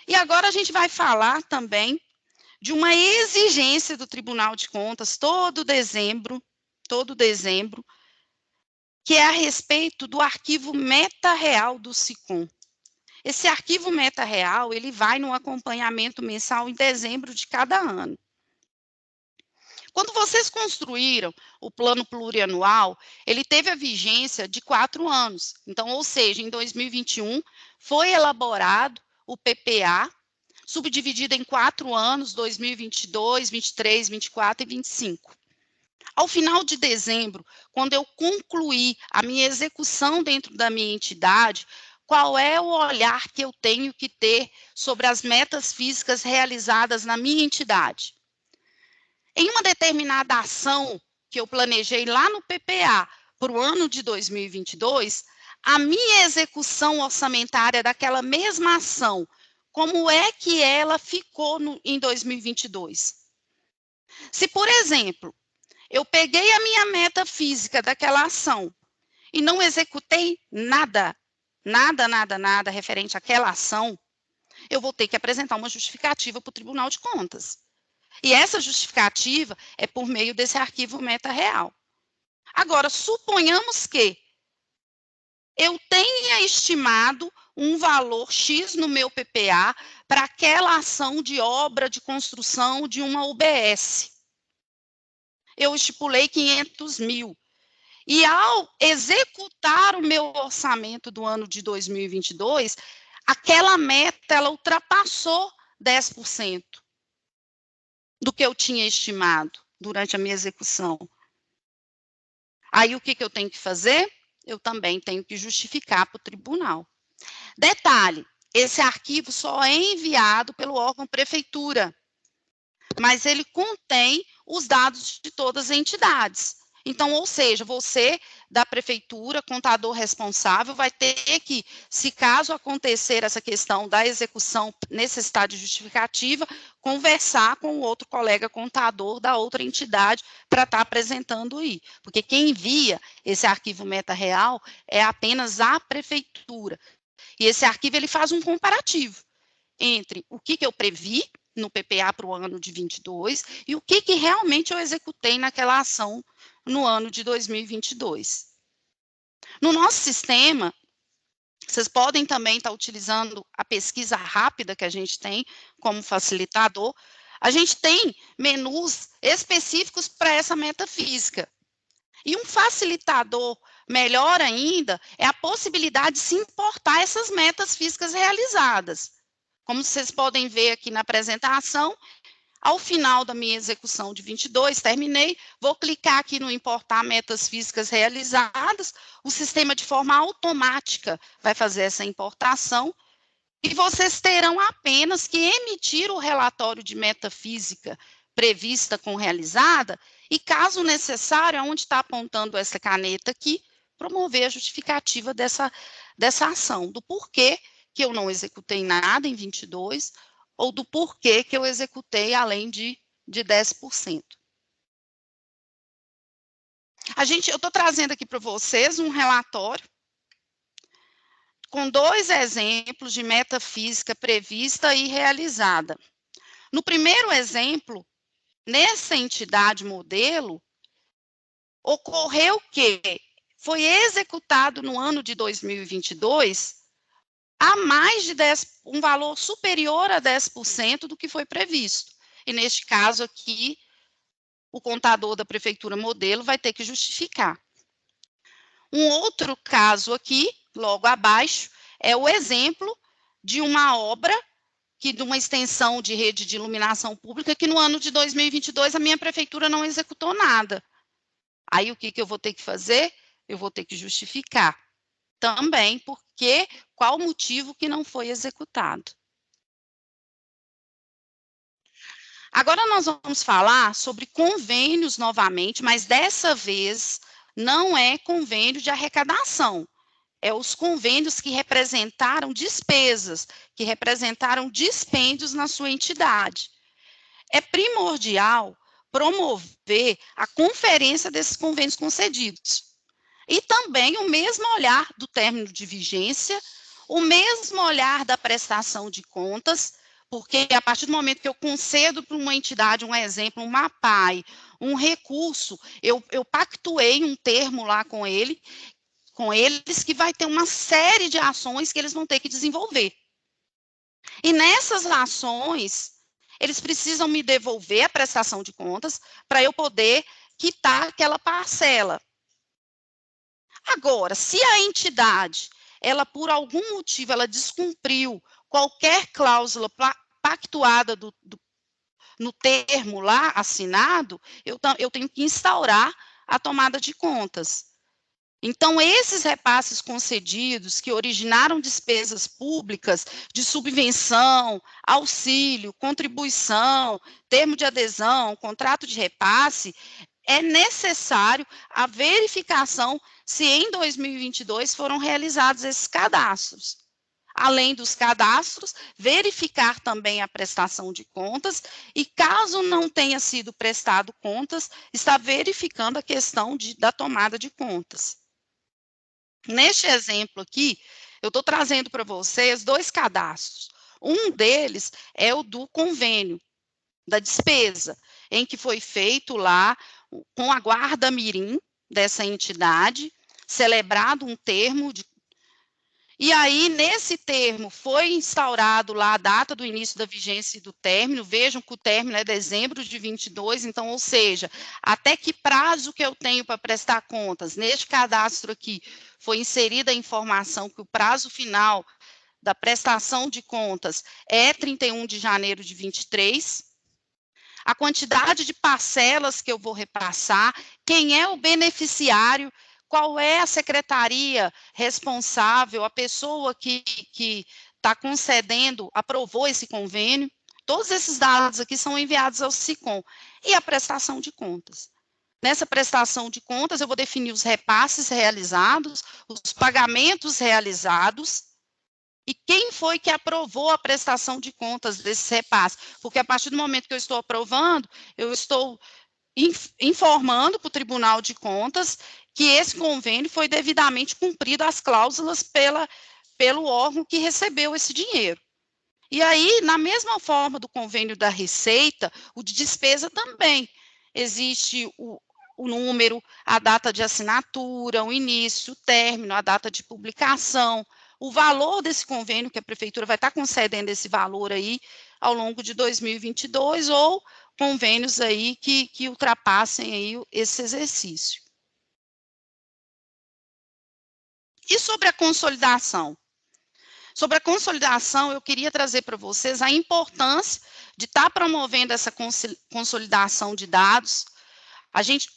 E agora a gente vai falar também de uma exigência do Tribunal de Contas todo dezembro, que é a respeito do arquivo meta-real do SICOM. Esse arquivo meta-real, ele vai no acompanhamento mensal em dezembro de cada ano. Quando vocês construíram o plano plurianual, ele teve a vigência de 4 anos. Então, ou seja, em 2021, foi elaborado o PPA, subdividido em 4 anos, 2022, 23, 24 e 25. Ao final de dezembro, quando eu concluí a minha execução dentro da minha entidade, qual é o olhar que eu tenho que ter sobre as metas físicas realizadas na minha entidade? Em uma determinada ação que eu planejei lá no PPA para o ano de 2022, a minha execução orçamentária daquela mesma ação, como é que ela ficou em 2022? Se, por exemplo, eu peguei a minha meta física daquela ação e não executei nada referente àquela ação, eu vou ter que apresentar uma justificativa para o Tribunal de Contas. E essa justificativa é por meio desse arquivo meta-real. Agora, suponhamos que eu tenha estimado um valor X no meu PPA para aquela ação de obra de construção de uma UBS. Eu estipulei 500 mil. E ao executar o meu orçamento do ano de 2022, aquela meta, ela ultrapassou 10% do que eu tinha estimado durante a minha execução. Aí, o que eu tenho que fazer? Eu também tenho que justificar para o tribunal. Detalhe, esse arquivo só é enviado pelo órgão prefeitura. mas ele contém os dados de todas as entidades. Então, ou seja, você da prefeitura, contador responsável, vai ter que, se caso acontecer essa questão da execução necessitar de justificativa, conversar com o outro colega contador da outra entidade para estar apresentando aí. Porque quem envia esse arquivo meta real é apenas a prefeitura. E esse arquivo ele faz um comparativo entre o que eu previ no PPA para o ano de 22 e o que realmente eu executei naquela ação no ano de 2022. No nosso sistema, vocês podem também estar utilizando a pesquisa rápida que a gente tem como facilitador. A gente tem menus específicos para essa meta física. E um facilitador melhor ainda é a possibilidade de se importar essas metas físicas realizadas. Como vocês podem ver aqui na apresentação, ao final da minha execução de 22, terminei, vou clicar aqui no importar metas físicas realizadas, o sistema de forma automática vai fazer essa importação, e vocês terão apenas que emitir o relatório de meta física prevista com realizada, e caso necessário, onde está apontando essa caneta aqui, promover a justificativa dessa ação, do porquê que eu não executei nada em 22, ou do porquê que eu executei além de 10%. Eu estou trazendo aqui para vocês um relatório com 2 exemplos de meta física prevista e realizada. No primeiro exemplo, nessa entidade modelo, ocorreu que foi executado no ano de 2022 a mais de um valor superior a 10% do que foi previsto. E neste caso aqui, o contador da prefeitura modelo vai ter que justificar. Um outro caso aqui, logo abaixo, é o exemplo de uma obra de uma extensão de rede de iluminação pública que no ano de 2022 a minha prefeitura não executou nada. Aí o que eu vou ter que fazer? Eu vou ter que justificar também porque qual o motivo que não foi executado. Agora nós vamos falar sobre convênios novamente, mas dessa vez não é convênio de arrecadação, é os convênios que representaram despesas, que representaram dispêndios na sua entidade. É primordial promover a conferência desses convênios concedidos. E também o mesmo olhar do término de vigência, o mesmo olhar da prestação de contas, porque a partir do momento que eu concedo para uma entidade, um exemplo, um MAPAI, um recurso, eu pactuei um termo lá com eles, que vai ter uma série de ações que eles vão ter que desenvolver. E nessas ações, eles precisam me devolver a prestação de contas para eu poder quitar aquela parcela. Agora, se a entidade, ela por algum motivo, ela descumpriu qualquer cláusula pactuada no termo lá assinado, eu tenho que instaurar a tomada de contas. Então, esses repasses concedidos que originaram despesas públicas de subvenção, auxílio, contribuição, termo de adesão, contrato de repasse, é necessário a verificação se em 2022 foram realizados esses cadastros. Além dos cadastros, verificar também a prestação de contas e, caso não tenha sido prestado contas, está verificando a questão da tomada de contas. Neste exemplo aqui, eu estou trazendo para vocês 2 cadastros. Um deles é o do convênio, da despesa, em que foi feito lá com a guarda mirim dessa entidade, celebrado um termo e aí, nesse termo, foi instaurado lá a data do início da vigência do término, vejam que o término é dezembro de 22, então, ou seja, até que prazo que eu tenho para prestar contas? Neste cadastro aqui, foi inserida a informação que o prazo final da prestação de contas é 31 de janeiro de 23, a quantidade de parcelas que eu vou repassar, quem é o beneficiário, qual é a secretaria responsável, a pessoa que está concedendo, aprovou esse convênio, Todos esses dados aqui são enviados ao SICOM. E a prestação de contas. Nessa prestação de contas, eu vou definir os repasses realizados, os pagamentos realizados, e quem foi que aprovou a prestação de contas desses repasses. Porque a partir do momento que eu estou aprovando, eu estou informando para o Tribunal de Contas que esse convênio foi devidamente cumprido as cláusulas pelo órgão que recebeu esse dinheiro. E aí, na mesma forma do convênio da Receita, o de despesa também. Existe o número, a data de assinatura, o início, o término, a data de publicação, o valor desse convênio, que a Prefeitura vai estar concedendo esse valor aí ao longo de 2022, ou convênios aí que ultrapassem aí esse exercício. E sobre a consolidação? Sobre a consolidação, eu queria trazer para vocês a importância de estar promovendo essa consolidação de dados. A gente,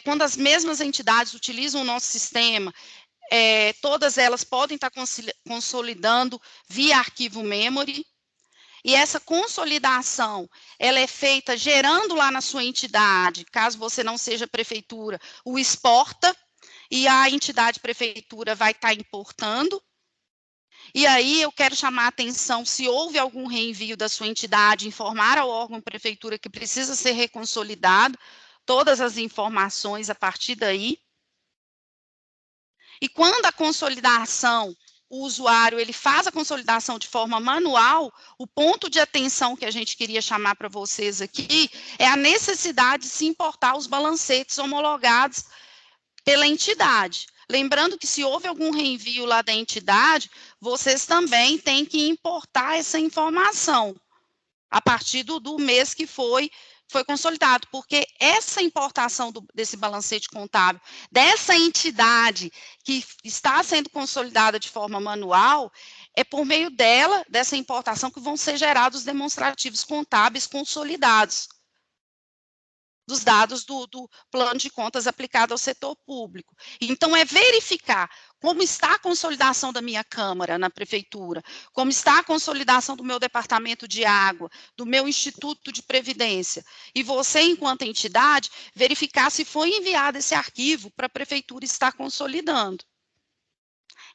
quando as mesmas entidades utilizam o nosso sistema, todas elas podem estar consolidando via arquivo memory, e essa consolidação, ela é feita gerando lá na sua entidade, caso você não seja prefeitura, o exporta, e a entidade prefeitura vai estar importando. E aí eu quero chamar a atenção, se houve algum reenvio da sua entidade, informar ao órgão prefeitura que precisa ser reconsolidado, todas as informações a partir daí. E quando a consolidação, o usuário ele faz a consolidação de forma manual, o ponto de atenção que a gente queria chamar para vocês aqui é a necessidade de se importar os balancetes homologados pela entidade. Lembrando que se houve algum reenvio lá da entidade, vocês também têm que importar essa informação a partir do mês que foi consolidado, porque essa importação desse balancete contábil, dessa entidade que está sendo consolidada de forma manual, é por meio dessa importação, que vão ser gerados demonstrativos contábeis consolidados dos dados do plano de contas aplicado ao setor público. Então, é verificar como está a consolidação da minha Câmara na Prefeitura, como está a consolidação do meu Departamento de Água, do meu Instituto de Previdência, e você, enquanto entidade, verificar se foi enviado esse arquivo para a Prefeitura estar consolidando.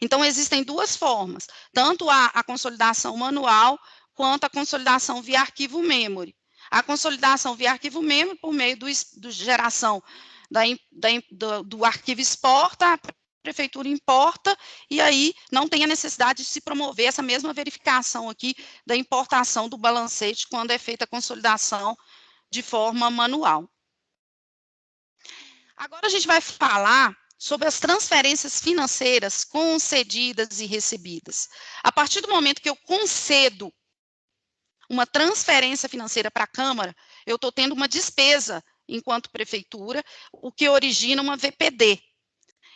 Então, existem duas formas, tanto a consolidação manual, quanto a consolidação via arquivo memory. A consolidação via arquivo memory, por meio do geração do arquivo exporta, a prefeitura importa, e aí não tem a necessidade de se promover essa mesma verificação aqui da importação do balancete quando é feita a consolidação de forma manual. Agora a gente vai falar sobre as transferências financeiras concedidas e recebidas. A partir do momento que eu concedo uma transferência financeira para a Câmara, eu estou tendo uma despesa enquanto prefeitura, o que origina uma VPD.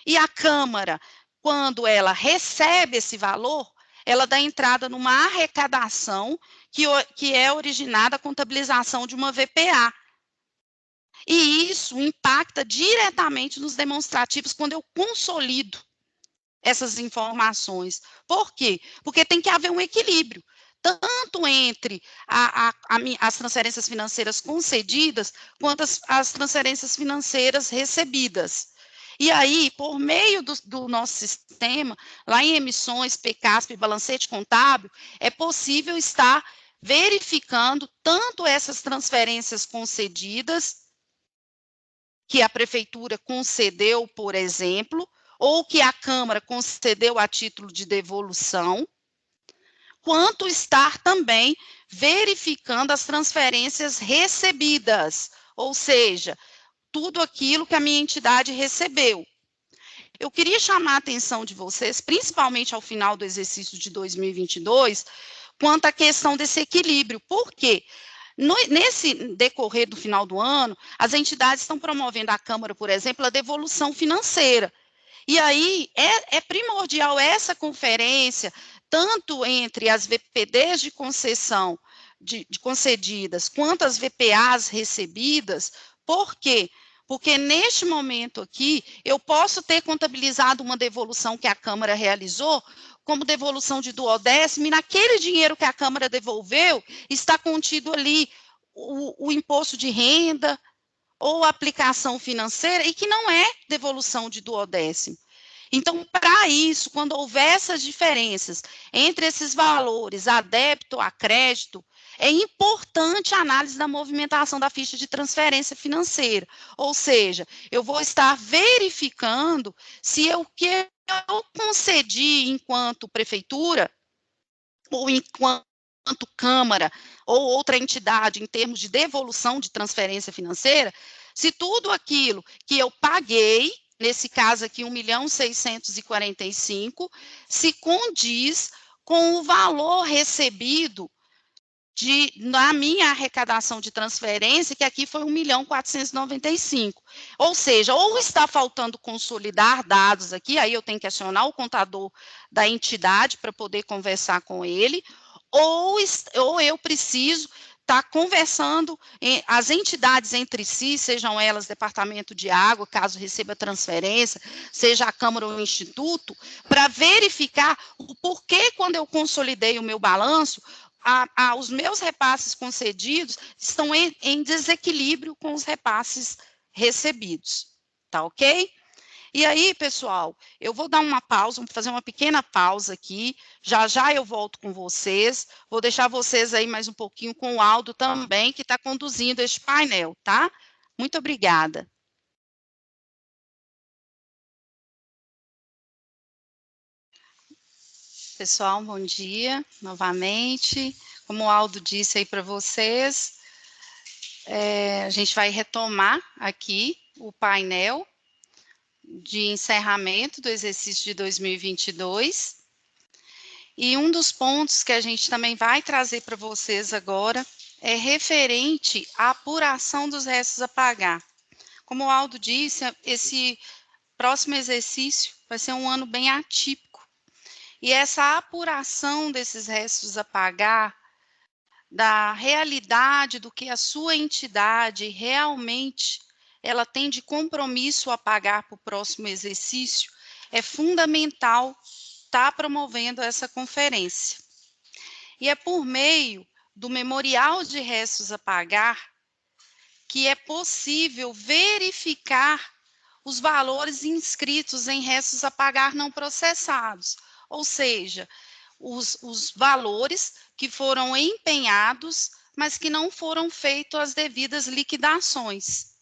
E a Câmara, quando ela recebe esse valor, ela dá entrada numa arrecadação que é originada a contabilização de uma VPA. E isso impacta diretamente nos demonstrativos quando eu consolido essas informações. Por quê? Porque tem que haver um equilíbrio, tanto entre as transferências financeiras concedidas, quanto as transferências financeiras recebidas. E aí, por meio do nosso sistema, lá em emissões, PCASP e balancete contábil, é possível estar verificando tanto essas transferências concedidas, que a prefeitura concedeu, por exemplo, ou que a Câmara concedeu a título de devolução, quanto estar também verificando as transferências recebidas, ou seja, tudo aquilo que a minha entidade recebeu. Eu queria chamar a atenção de vocês, principalmente ao final do exercício de 2022, quanto à questão desse equilíbrio. Por quê? Nesse decorrer do final do ano, as entidades estão promovendo à Câmara, por exemplo, a devolução financeira. E aí é primordial essa conferência, tanto entre as VPDs de concessão concedidas, quanto as VPAs recebidas. Por quê? Porque neste momento aqui, eu posso ter contabilizado uma devolução que a Câmara realizou como devolução de duodécimo, e naquele dinheiro que a Câmara devolveu, está contido ali o imposto de renda ou aplicação financeira, e que não é devolução de duodécimo. Então, para isso, quando houver essas diferenças entre esses valores, a débito, a crédito, é importante a análise da movimentação da ficha de transferência financeira. Ou seja, eu vou estar verificando se o que eu concedi enquanto prefeitura, ou enquanto Câmara, ou outra entidade, em termos de devolução de transferência financeira, se tudo aquilo que eu paguei, nesse caso aqui, 1.645.000, se condiz com o valor recebido na minha arrecadação de transferência, que aqui foi 1.495.000. Ou seja, ou está faltando consolidar dados aqui, aí eu tenho que acionar o contador da entidade para poder conversar com ele, ou eu preciso estar conversando as entidades entre si, sejam elas Departamento de Água, caso receba transferência, seja a Câmara ou o Instituto, para verificar o porquê, quando eu consolidei o meu balanço, os meus repasses concedidos estão em desequilíbrio com os repasses recebidos, tá ok? E aí, pessoal, eu vou dar uma pausa, vamos fazer uma pequena pausa aqui, já já eu volto com vocês, vou deixar vocês aí mais um pouquinho com o Aldo também, que está conduzindo este painel, tá? Muito obrigada. Pessoal, bom dia, novamente. Como o Aldo disse aí para vocês, a gente vai retomar aqui o painel de encerramento do exercício de 2022. E um dos pontos que a gente também vai trazer para vocês agora é referente à apuração dos restos a pagar. Como o Aldo disse, esse próximo exercício vai ser um ano bem atípico. E essa apuração desses restos a pagar, da realidade do que a sua entidade realmente ela tem de compromisso a pagar para o próximo exercício, é fundamental estar promovendo essa conferência. E é por meio do memorial de restos a pagar que é possível verificar os valores inscritos em restos a pagar não processados, ou seja, os valores que foram empenhados, mas que não foram feitas as devidas liquidações.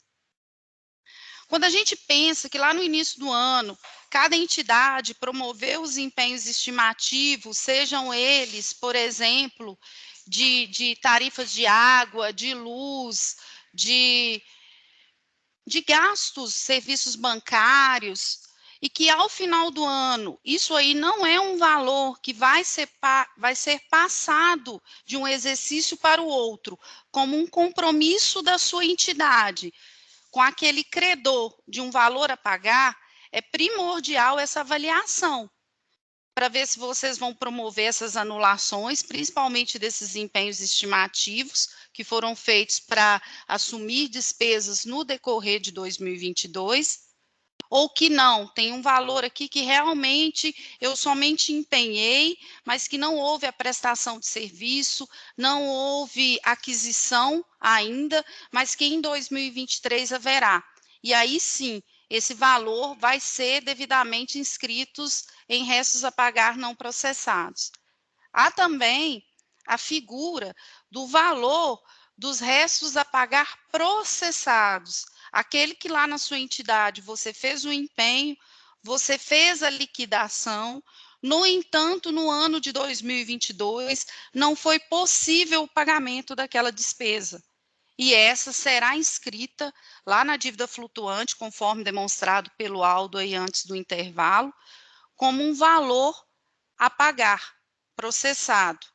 Quando a gente pensa que lá no início do ano, cada entidade promoveu os empenhos estimativos, sejam eles, por exemplo, de tarifas de água, de luz, de gastos, serviços bancários, e que ao final do ano, isso aí não é um valor que vai ser passado de um exercício para o outro, como um compromisso da sua entidade, com aquele credor de um valor a pagar, é primordial essa avaliação, para ver se vocês vão promover essas anulações, principalmente desses empenhos estimativos, que foram feitos para assumir despesas no decorrer de 2022, ou que não, tem um valor aqui que realmente eu somente empenhei, mas que não houve a prestação de serviço, não houve aquisição ainda, mas que em 2023 haverá. E aí sim, esse valor vai ser devidamente inscritos em restos a pagar não processados. Há também a figura do valor dos restos a pagar processados, aquele que lá na sua entidade você fez o empenho, você fez a liquidação, no entanto, no ano de 2022, não foi possível o pagamento daquela despesa. E essa será inscrita lá na dívida flutuante, conforme demonstrado pelo Aldo aí antes do intervalo, como um valor a pagar, processado.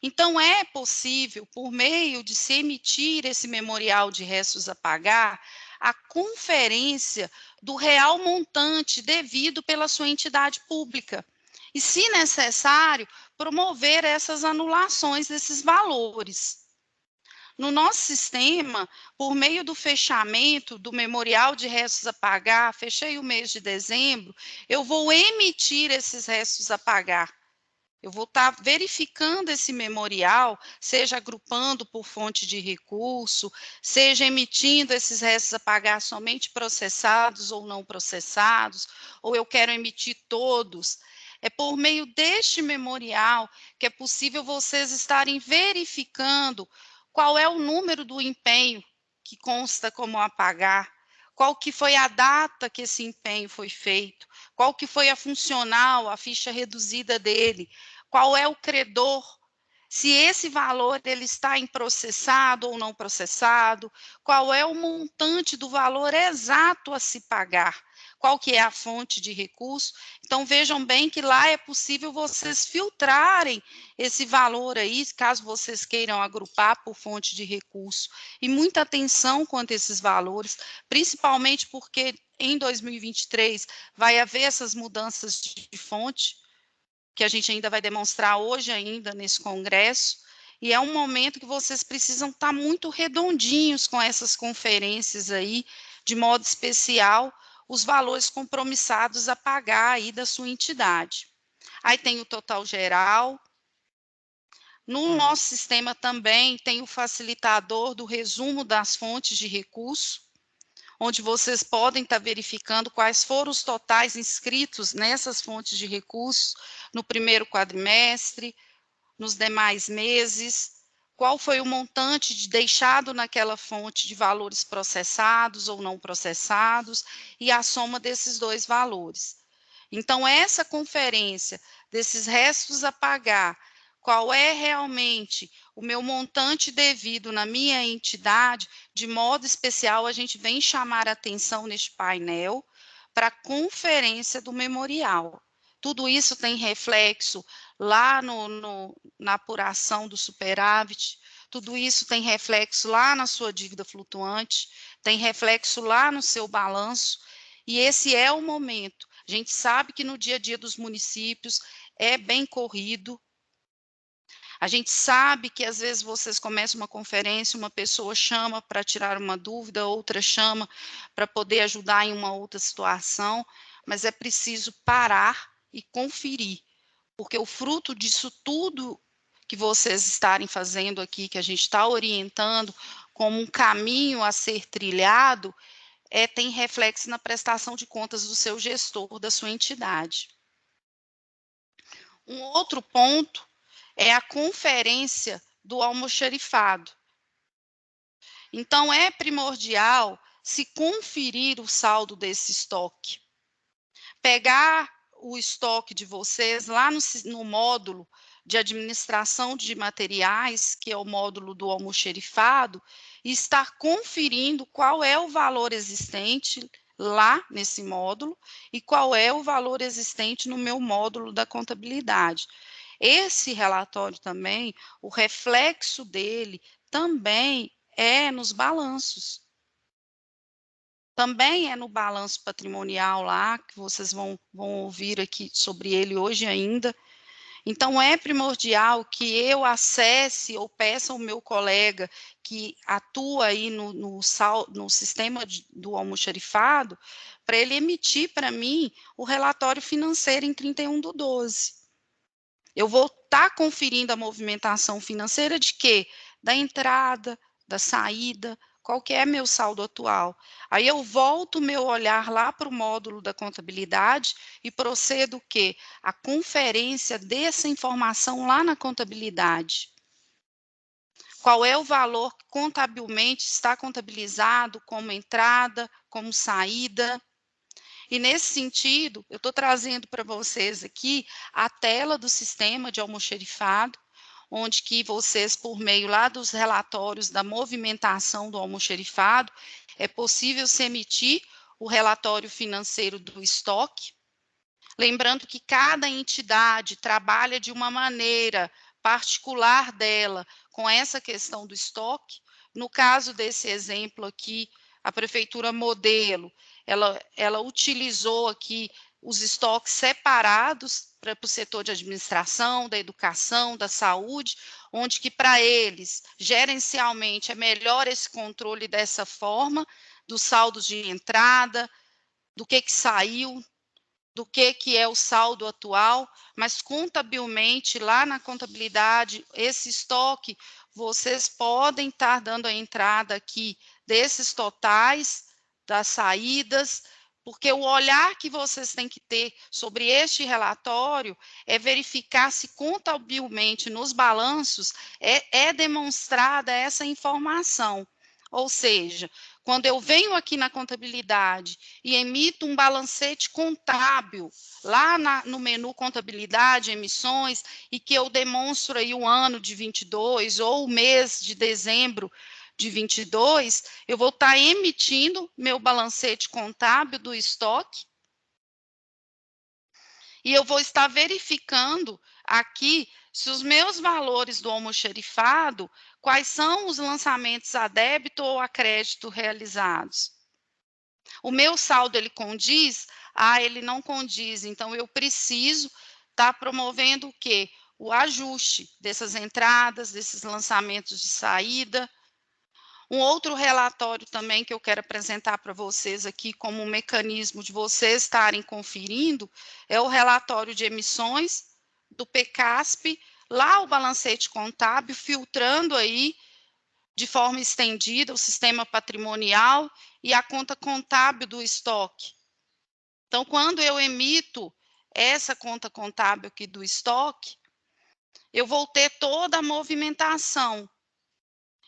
Então, é possível, por meio de se emitir esse memorial de restos a pagar, a conferência do real montante devido pela sua entidade pública. E, se necessário, promover essas anulações desses valores. No nosso sistema, por meio do fechamento do memorial de restos a pagar, fechei o mês de dezembro, eu vou emitir esses restos a pagar. Eu vou estar verificando esse memorial, seja agrupando por fonte de recurso, seja emitindo esses restos a pagar somente processados ou não processados, ou eu quero emitir todos. É por meio deste memorial que é possível vocês estarem verificando qual é o número do empenho que consta como a pagar, qual que foi a data que esse empenho foi feito, qual que foi a funcional, a ficha reduzida dele, qual é o credor, se esse valor ele está em processado ou não processado, qual é o montante do valor exato a se pagar, qual que é a fonte de recurso. Então, vejam bem que lá é possível vocês filtrarem esse valor aí, caso vocês queiram agrupar por fonte de recurso. E muita atenção quanto a esses valores, principalmente porque em 2023 vai haver essas mudanças de fonte, que a gente ainda vai demonstrar hoje ainda nesse congresso, e é um momento que vocês precisam estar muito redondinhos com essas conferências aí, de modo especial, os valores compromissados a pagar aí da sua entidade. Aí tem o total geral. No nosso sistema também tem o facilitador do resumo das fontes de recurso, onde vocês podem estar verificando quais foram os totais inscritos nessas fontes de recursos no primeiro quadrimestre, nos demais meses, qual foi o montante deixado naquela fonte de valores processados ou não processados, e a soma desses dois valores. Então, essa conferência desses restos a pagar, qual é realmente o meu montante devido na minha entidade, de modo especial, a gente vem chamar a atenção neste painel para a conferência do memorial. Tudo isso tem reflexo lá na apuração do superávit, tudo isso tem reflexo lá na sua dívida flutuante, tem reflexo lá no seu balanço, e esse é o momento. A gente sabe que no dia a dia dos municípios é bem corrido. A gente sabe que às vezes vocês começam uma conferência, uma pessoa chama para tirar uma dúvida, outra chama para poder ajudar em uma outra situação, mas é preciso parar e conferir, porque o fruto disso tudo que vocês estarem fazendo aqui, que a gente está orientando como um caminho a ser trilhado, tem reflexo na prestação de contas do seu gestor, da sua entidade. Um outro ponto é a conferência do almoxarifado. Então, é primordial se conferir o saldo desse estoque. Pegar o estoque de vocês lá no módulo de administração de materiais, que é o módulo do almoxarifado, e estar conferindo qual é o valor existente lá nesse módulo e qual é o valor existente no meu módulo da contabilidade. Esse relatório também, o reflexo dele também é nos balanços. Também é no balanço patrimonial lá, que vocês vão ouvir aqui sobre ele hoje ainda. Então, é primordial que eu acesse ou peça ao meu colega que atua aí no sistema do almoxarifado, para ele emitir para mim o relatório financeiro em 31/12. Eu vou estar conferindo a movimentação financeira de quê? Da entrada, da saída, qual que é meu saldo atual. Aí eu volto o meu olhar lá para o módulo da contabilidade e procedo o quê? A conferência dessa informação lá na contabilidade. Qual é o valor que contabilmente está contabilizado como entrada, como saída. E nesse sentido, eu estou trazendo para vocês aqui a tela do sistema de almoxarifado, onde que vocês, por meio lá dos relatórios da movimentação do almoxarifado, é possível se emitir o relatório financeiro do estoque. Lembrando que cada entidade trabalha de uma maneira particular dela com essa questão do estoque. No caso desse exemplo aqui, a prefeitura modelo, ela utilizou aqui os estoques separados para o setor de administração, da educação, da saúde, onde que para eles, gerencialmente, é melhor esse controle dessa forma, dos saldos de entrada, do que saiu, do que é o saldo atual, mas contabilmente, lá na contabilidade, esse estoque, vocês podem estar dando a entrada aqui desses totais, das saídas, porque o olhar que vocês têm que ter sobre este relatório é verificar se contabilmente nos balanços é demonstrada essa informação. Ou seja, quando eu venho aqui na contabilidade e emito um balancete contábil, lá no menu contabilidade, emissões, e que eu demonstro aí o ano de 22 ou o mês de dezembro de 22, eu vou estar emitindo meu balancete contábil do estoque e eu vou estar verificando aqui se os meus valores do almoxarifado, quais são os lançamentos a débito ou a crédito realizados. O meu saldo, ele condiz? Ele não condiz, então eu preciso estar promovendo o quê? O ajuste dessas entradas, desses lançamentos de saída. Um outro relatório também que eu quero apresentar para vocês aqui como um mecanismo de vocês estarem conferindo é o relatório de emissões do PECASP, lá o balancete contábil, filtrando aí de forma estendida o sistema patrimonial e a conta contábil do estoque. Então, quando eu emito essa conta contábil aqui do estoque, eu vou ter toda a movimentação.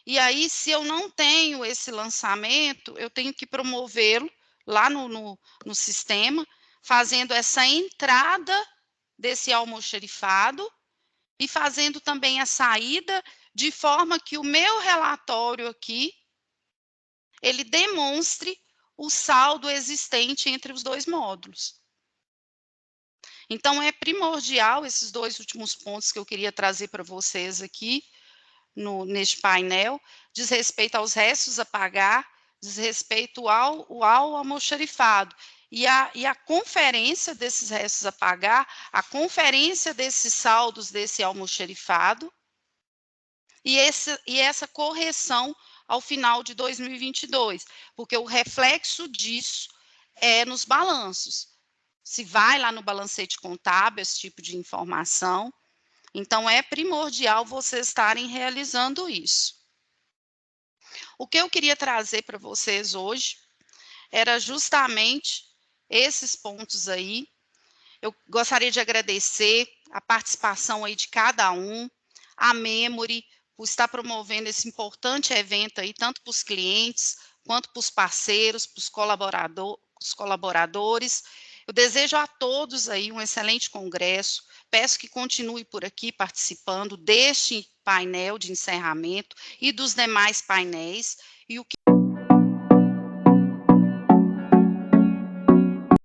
E aí, se eu não tenho esse lançamento, eu tenho que promovê-lo lá no sistema, fazendo essa entrada desse almoxarifado e fazendo também a saída, de forma que o meu relatório aqui, ele demonstre o saldo existente entre os dois módulos. Então, é primordial esses dois últimos pontos que eu queria trazer para vocês aqui, neste painel, diz respeito aos restos a pagar, diz respeito ao almoxarifado. E a conferência desses restos a pagar, a conferência desses saldos desse almoxarifado, e essa correção ao final de 2022, porque o reflexo disso é nos balanços. Se vai lá no balancete contábil esse tipo de informação, então é primordial vocês estarem realizando isso. O que eu queria trazer para vocês hoje era justamente esses pontos aí. Eu gostaria de agradecer a participação aí de cada um, a Memory, por estar promovendo esse importante evento aí, tanto para os clientes, quanto para os parceiros, para os colaboradores. Eu desejo a todos aí um excelente congresso. Peço que continue por aqui participando deste painel de encerramento e dos demais painéis. E o que